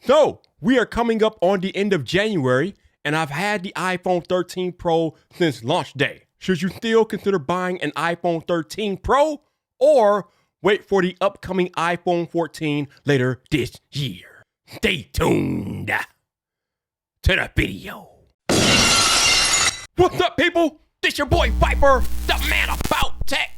So we are coming up on the end of January, and I've had the iPhone 13 Pro since launch day. Should you still consider buying an iPhone 13 Pro or wait for the upcoming iPhone 14 later this year? Stay tuned to the video. What's up, people? This your boy Viper, the man about tech,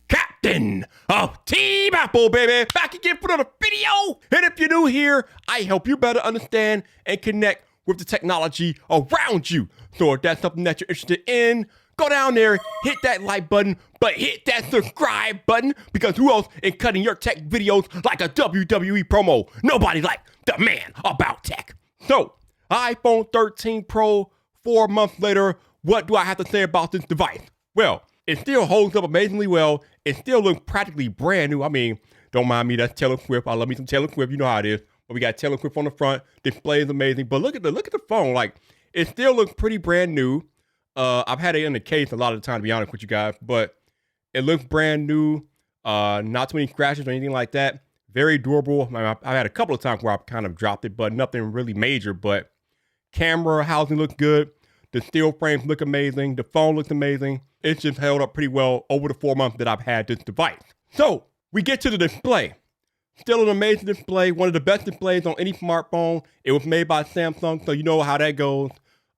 captain of Team Apple, baby. Back again for another video. And if you're new here, I help you better understand and connect with the technology around you. So if that's something that you're interested in, go down there, hit that like button, but hit that subscribe button, because who else in cutting your tech videos like a WWE promo? Nobody like the man about tech. So, iPhone 13 Pro, 4 months later, what do I have to say about this device? Well, it still holds up amazingly well. It still looks practically brand new. I mean, don't mind me, that's Taylor Swift. I love me some Taylor Swift, you know how it is. But we got Taylor Swift on the front. Display is amazing. But look at the phone. Like, it still looks pretty brand new. I've had it in the case a lot of the time, to be honest with you guys, but it looks brand new. Not too many scratches or anything like that. Very durable. I've had a couple of times where I've kind of dropped it, but nothing really major. But camera housing looks good. The steel frames look amazing. The phone looks amazing. It's just held up pretty well over the 4 months that I've had this device. So we get to the display. Still an amazing display. One of the best displays on any smartphone. It was made by Samsung, so you know how that goes.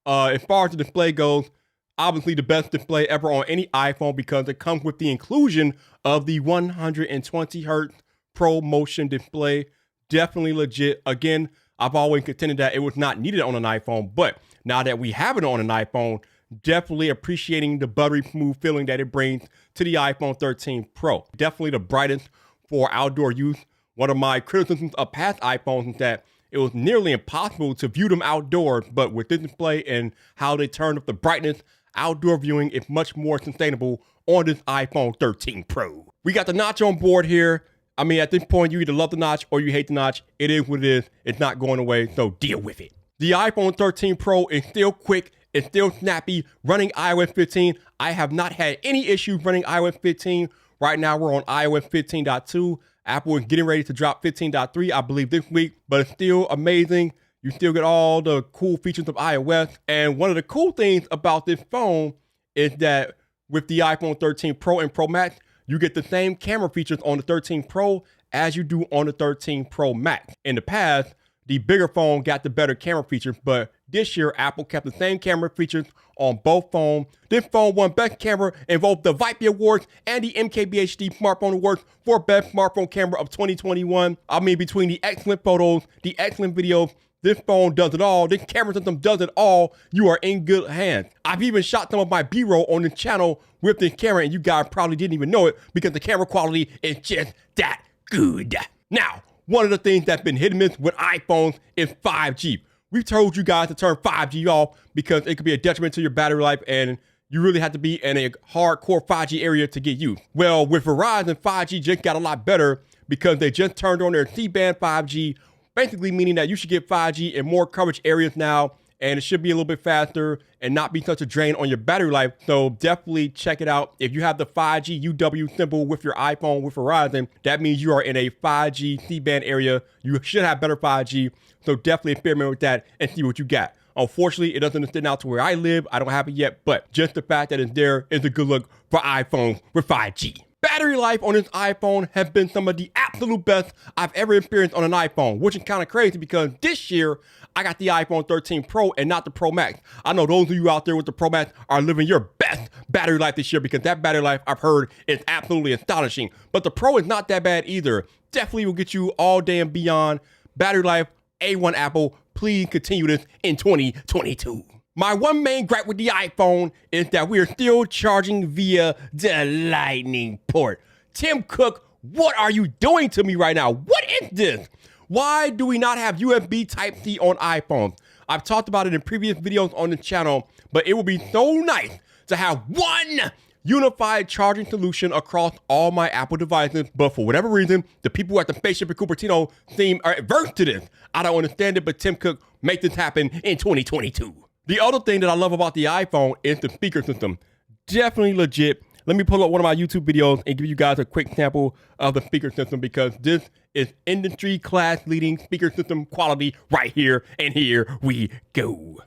As far as the display goes, obviously the best display ever on any iPhone, because it comes with the inclusion of the 120 Hz Pro Motion display. Definitely legit. Again, I've always contended that it was not needed on an iPhone, but now that we have it on an iPhone, definitely appreciating the buttery smooth feeling that it brings to the iPhone 13 Pro. Definitely the brightest for outdoor use. One of my criticisms of past iPhones is that it was nearly impossible to view them outdoors, but with this display and how they turned up the brightness, outdoor viewing is much more sustainable on this iPhone 13 Pro. We got the notch on board here. I mean, at this point, you either love the notch or you hate the notch. It is what it is. It's not going away, so deal with it. The iPhone 13 Pro is still quick. It's still snappy. Running iOS 15. I have not had any issues running iOS 15. Right now, we're on iOS 15.2. Apple is getting ready to drop 15.3, I believe, this week, but it's still amazing. You still get all the cool features of iOS. And one of the cool things about this phone is that with the iPhone 13 Pro and Pro Max, you get the same camera features on the 13 Pro as you do on the 13 Pro Max. In the past, the bigger phone got the better camera features, but this year, Apple kept the same camera features on both phones. This phone won Best Camera in both the Vipey Awards and the MKBHD Smartphone Awards for Best Smartphone Camera of 2021. I mean, between the excellent photos, the excellent videos, this phone does it all. This camera system does it all. You are in good hands. I've even shot some of my B-roll on this channel with this camera, and you guys probably didn't even know it because the camera quality is just that good. Now, one of the things that's been hit and miss with iPhones is 5G. We've told you guys to turn 5G off because it could be a detriment to your battery life, and you really have to be in a hardcore 5G area to get used. Well, with Verizon, 5G just got a lot better because they just turned on their C-band 5G, basically meaning that you should get 5G in more coverage areas now, and it should be a little bit faster and not be such a drain on your battery life. So definitely check it out. If you have the 5G UW symbol with your iPhone with Verizon, that means you are in a 5G C-band area. You should have better 5G. So definitely experiment with that and see what you got. Unfortunately, it doesn't extend out to where I live. I don't have it yet, but just the fact that it's there is a good look for iPhones with 5G. Battery life on this iPhone has been some of the absolute best I've ever experienced on an iPhone, which is kind of crazy because this year I got the iPhone 13 Pro and not the Pro Max. I know those of you out there with the Pro Max are living your best battery life this year because that battery life I've heard is absolutely astonishing. But the Pro is not that bad either. Definitely will get you all day and beyond. Battery life, A1 Apple. Please continue this in 2022. My one main gripe with the iPhone is that we are still charging via the Lightning port. Tim Cook, what are you doing to me right now? What is this? Why do we not have USB Type-C on iPhones? I've talked about it in previous videos on the channel, but it would be so nice to have one unified charging solution across all my Apple devices, but for whatever reason, the people at the Spaceship in Cupertino seem averse to this. I don't understand it, but Tim Cook, make this happen in 2022. The other thing that I love about the iPhone is the speaker system. Definitely legit. let me pull up one of my YouTube videos and give you guys a quick sample of the speaker system, because this is industry class leading speaker system quality right here. And here we go.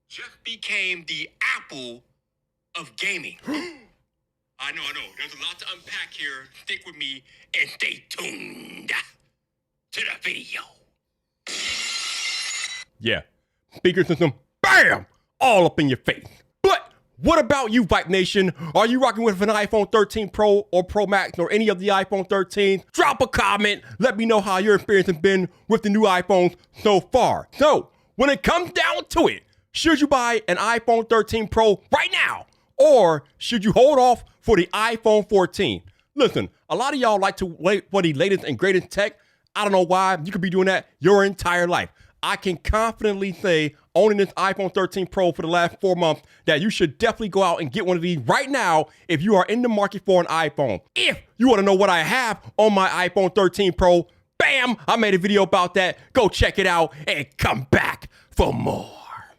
Just became the Apple of gaming. I know. There's a lot to unpack here. Stick with me and stay tuned to the video. Yeah, speaker system, bam, all up in your face. But what about you, Vibe Nation? Are you rocking with an iPhone 13 Pro or Pro Max or any of the iPhone 13s? Drop a comment. Let me know how your experience has been with the new iPhones so far. So, when it comes down to it, should you buy an iPhone 13 Pro right now? Or should you hold off for the iPhone 14? Listen, a lot of y'all like to wait for the latest and greatest tech. I don't know why. You could be doing that your entire life. I can confidently say, owning this iPhone 13 Pro for the last 4 months, that you should definitely go out and get one of these right now if you are in the market for an iPhone. If you want to know what I have on my iPhone 13 Pro, bam, I made a video about that. Go check it out and come back for more.